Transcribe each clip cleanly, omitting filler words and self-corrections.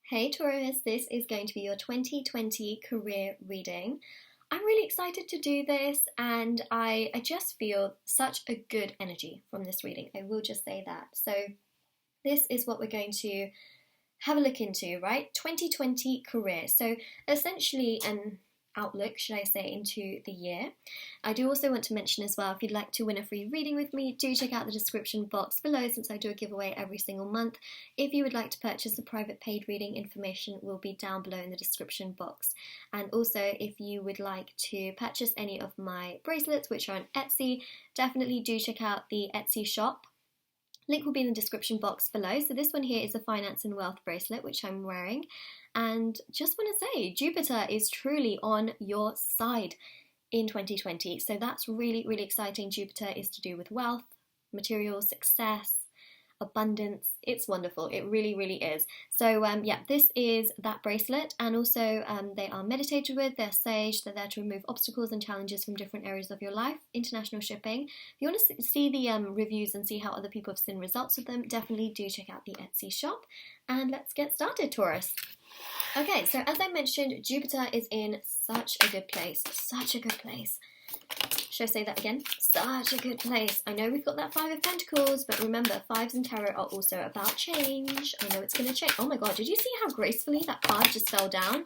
Hey Taurus, this is going to be your 2020 career reading. I'm really excited to do this and I just feel such a good energy from this reading. I will just say that. So this is what we're going to have a look into, right? 2020 career. So essentially an outlook, should I say, into the year. I do also want to mention as well, if you'd like to win a free reading with me, do check out the description box below since I do a giveaway every single month. If you would like to purchase a private paid reading, information will be down below in the description box. And also, if you would like to purchase any of my bracelets, which are on Etsy, definitely do check out the Etsy shop. Link will be in the description box below. So this one here is a finance and wealth bracelet, which I'm wearing. And just want to say, Jupiter is truly on your side in 2020. So that's really, really exciting. Jupiter is to do with wealth, material success, abundance. It's wonderful. It really, really is. So yeah, this is that bracelet, and also they are meditated with, they're sage, they're there to remove obstacles and challenges from different areas of your life. International shipping. If you want to see the reviews and see how other people have seen results with them, definitely do check out the Etsy shop. And let's get started, Taurus. Okay, so as I mentioned, Jupiter is in such a good place. Such a good place. Should I say that again? Such a good place. I know we've got that Five of Pentacles, but remember, fives in tarot are also about change. I know it's going to change. Oh my god, did you see how gracefully that card just fell down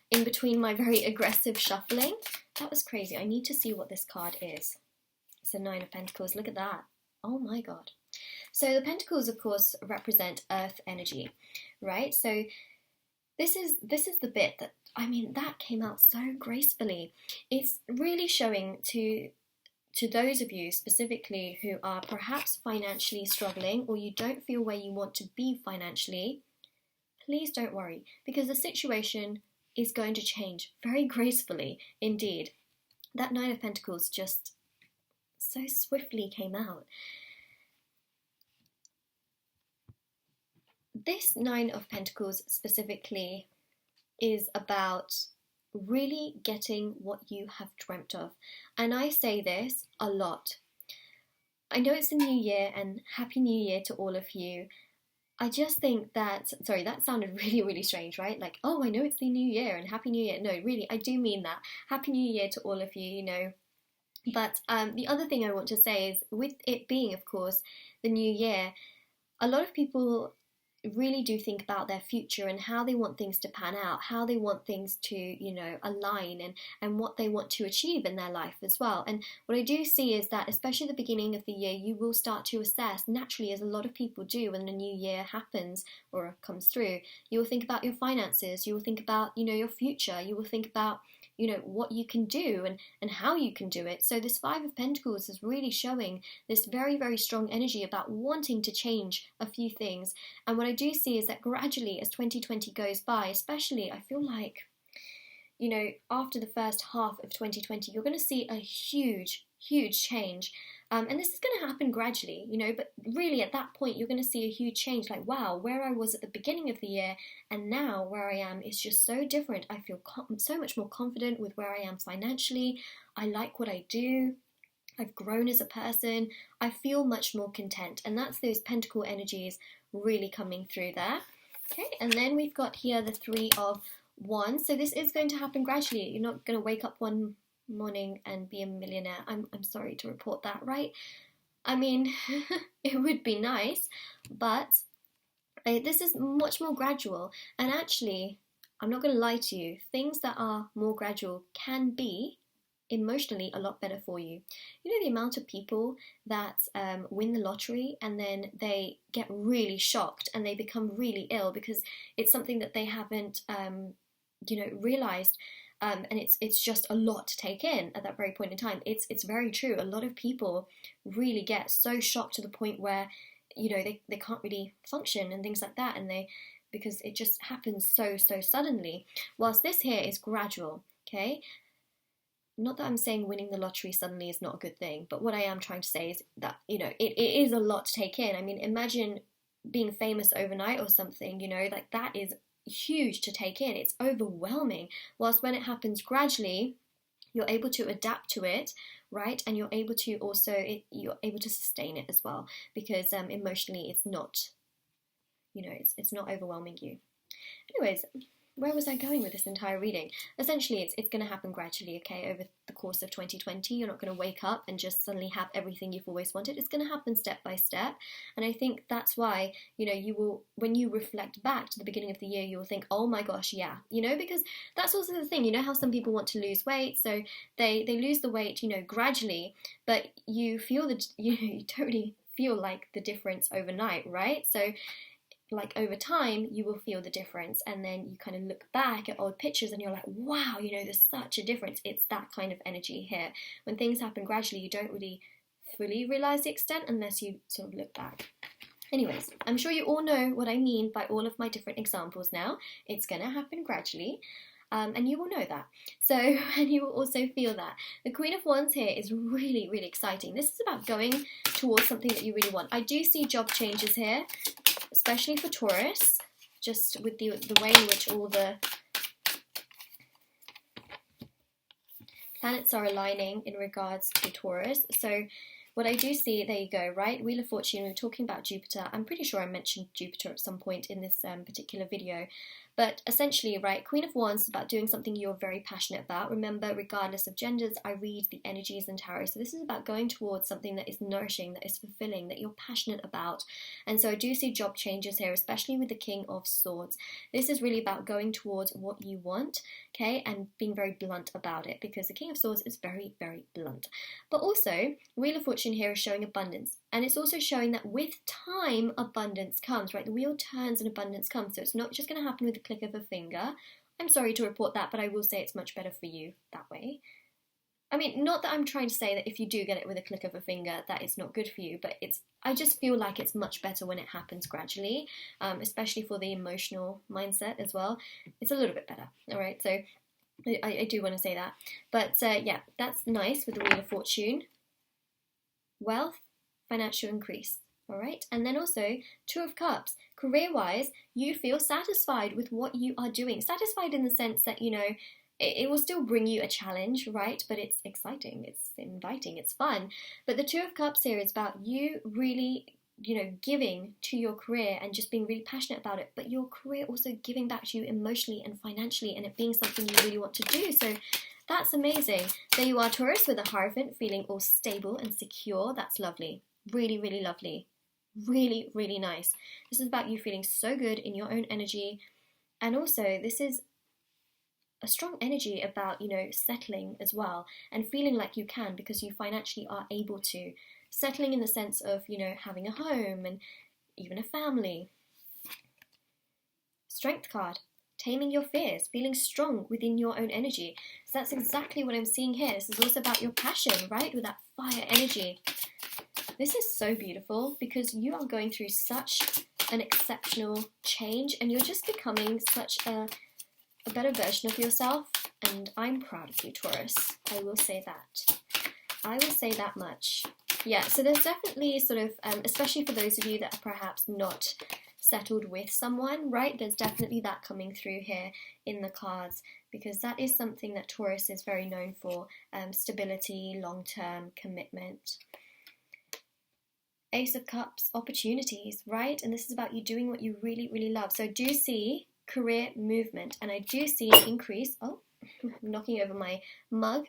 in between my very aggressive shuffling? That was crazy. I need to see what this card is. It's a Nine of Pentacles. Look at that. Oh my god. So the Pentacles, of course, represent Earth energy, right? So this is the bit that, I mean, that came out so gracefully. It's really showing to those of you specifically who are perhaps financially struggling, or you don't feel where you want to be financially, please don't worry, because the situation is going to change very gracefully indeed. That Nine of Pentacles just so swiftly came out. This Nine of Pentacles specifically is about really getting what you have dreamt of. And I say this a lot. I know it's a new year, and Happy New Year to all of you. I just think that, sorry, that sounded really, really strange, right? Like, oh, I know it's the new year and Happy New Year. No, really, I do mean that. Happy New Year to all of you, you know. But the other thing I want to say is, with it being, of course, the new year, a lot of people really do think about their future and how they want things to pan out, how they want things to, you know, align, and what they want to achieve in their life as well. And what I do see is that, especially at the beginning of the year, you will start to assess naturally, as a lot of people do when the new year happens or comes through. You will think about your finances, you will think about, you know, your future, you will think about, you know, what you can do and how you can do it. So this Five of Pentacles is really showing this very, very strong energy about wanting to change a few things. And what I do see is that gradually, as 2020 goes by, especially, I feel like, you know, after the first half of 2020, you're going to see a huge, huge change. And this is going to happen gradually, you know, but really at that point, you're going to see a huge change. Like, wow, where I was at the beginning of the year and now where I am is just so different. I feel so much more confident with where I am financially. I like what I do. I've grown as a person. I feel much more content. And that's those pentacle energies really coming through there. Okay, and then we've got here the Three of Wands. So this is going to happen gradually. You're not going to wake up one morning and be a millionaire. I'm sorry to report that, right? I mean, it would be nice, but this is much more gradual. And actually, I'm not going to lie to you, things that are more gradual can be emotionally a lot better for you. You know, the amount of people that win the lottery and then they get really shocked and they become really ill because it's something that they haven't you know, realized. And it's just a lot to take in at that very point in time. It's very true. A lot of people really get so shocked to the point where, you know, they can't really function and things like that, and because it just happens so suddenly. Whilst this here is gradual, okay? Not that I'm saying winning the lottery suddenly is not a good thing, but what I am trying to say is that, you know, it is a lot to take in. I mean, imagine being famous overnight or something, you know, like that is huge to take in. It's overwhelming. Whilst when it happens gradually, you're able to adapt to it, right? And you're able to also, you're able to sustain it as well, because emotionally it's not, you know, it's not overwhelming you. Anyways, where was I going with this entire reading? Essentially, it's going to happen gradually, okay, over the course of 2020. You're not going to wake up and just suddenly have everything you've always wanted. It's going to happen step by step. And I think that's why, you will, when you reflect back to the beginning of the year, you'll think, oh my gosh, yeah, because that's also the thing. You know how some people want to lose weight, so they lose the weight, gradually, but you feel you don't really feel like the difference overnight, right? So like over time you will feel the difference, and then you kind of look back at old pictures and you're like, wow, there's such a difference. It's that kind of energy here. When things happen gradually, you don't really fully realize the extent unless you sort of look back. Anyways, I'm sure you all know what I mean by all of my different examples now. It's going to happen gradually. And you will know that. So, and you will also feel that. The Queen of Wands here is really, really exciting. This is about going towards something that you really want. I do see job changes here, especially for Taurus, just with the way in which all the planets are aligning in regards to Taurus. So what I do see, there you go, right? Wheel of Fortune, we were talking about Jupiter. I'm pretty sure I mentioned Jupiter at some point in this particular video. But essentially, right, Queen of Wands is about doing something you're very passionate about. Remember, regardless of genders, I read the energies in tarot. So this is about going towards something that is nourishing, that is fulfilling, that you're passionate about. And so I do see job changes here, especially with the King of Swords. This is really about going towards what you want, okay, and being very blunt about it, because the King of Swords is very, very blunt. But also, Wheel of Fortune here is showing abundance. And it's also showing that with time, abundance comes, right? The wheel turns and abundance comes. So it's not just going to happen with the click of a finger. I'm sorry to report that, but I will say it's much better for you that way. I mean, not that I'm trying to say that if you do get it with a click of a finger, that it's not good for you, but I just feel like it's much better when it happens gradually, especially for the emotional mindset as well. It's a little bit better, all right? So I do want to say that. But yeah, that's nice with the Wheel of Fortune. Wealth, financial increase. All right, and then also Two of Cups. Career-wise, you feel satisfied with what you are doing. Satisfied in the sense that, it will still bring you a challenge, right? But it's exciting, it's inviting, it's fun. But the Two of Cups here is about you really, giving to your career and just being really passionate about it. But your career also giving back to you emotionally and financially, and it being something you really want to do. So that's amazing. There you are, Taurus, with a Hierophant, feeling all stable and secure. That's lovely. Really, really lovely. Really, really nice. This is about you feeling so good in your own energy. And also, this is a strong energy about, settling as well and feeling like you can, because you financially are able to. Settling in the sense of, having a home and even a family. Strength card. Taming your fears, feeling strong within your own energy. So that's exactly what I'm seeing here. This is also about your passion, right? With that fire energy. This is so beautiful because you are going through such an exceptional change and you're just becoming such a better version of yourself. And I'm proud of you, Taurus. I will say that. I will say that much. Yeah, so there's definitely sort of, especially for those of you that are perhaps not settled with someone, right? There's definitely that coming through here in the cards, because that is something that Taurus is very known for, stability, long-term commitment. Ace of Cups, opportunities, right? And this is about you doing what you really, really love. So I do see career movement, and I do see an increase. Oh, I'm knocking over my mug.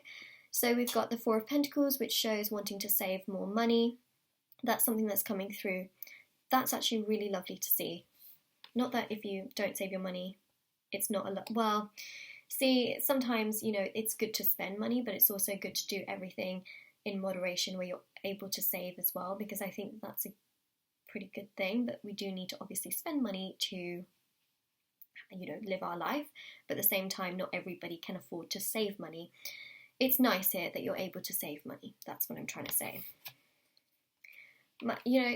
So we've got the Four of Pentacles, which shows wanting to save more money. That's something that's coming through. That's actually really lovely to see. Not that if you don't save your money, it's not a lot. Well, see, sometimes, it's good to spend money, but it's also good to do everything in moderation where you're able to save as well, because I think that's a pretty good thing. But we do need to obviously spend money to, live our life. But at the same time, not everybody can afford to save money. It's nice here that you're able to save money. That's what I'm trying to say.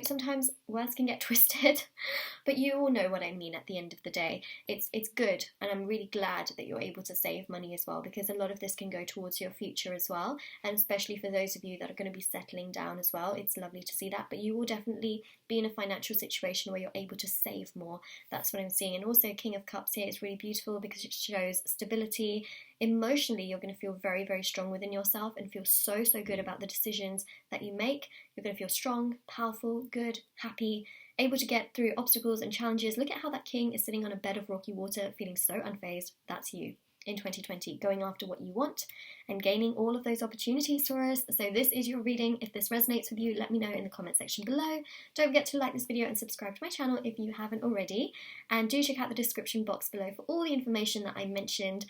Sometimes words can get twisted, but you all know what I mean at the end of the day. It's good, and I'm really glad that you're able to save money as well, because a lot of this can go towards your future as well, and especially for those of you that are going to be settling down as well, it's lovely to see that. But you will definitely be in a financial situation where you're able to save more. That's what I'm seeing. And also King of Cups here is really beautiful because it shows stability. Emotionally, you're going to feel very, very strong within yourself and feel so good about the decisions that you make. You're going to feel strong, powerful, good, happy, able to get through obstacles and challenges. Look at how that king is sitting on a bed of rocky water, feeling so unfazed. That's you in 2020, going after what you want and gaining all of those opportunities, Taurus. So this is your reading. If this resonates with you, let me know in the comment section below. Don't forget to like this video and subscribe to my channel if you haven't already. And do check out the description box below for all the information that I mentioned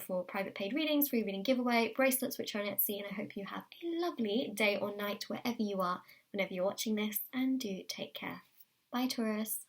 for private paid readings, free reading giveaway, bracelets which are on Etsy, and I hope you have a lovely day or night wherever you are, whenever you're watching this, and do take care. Bye, Taurus.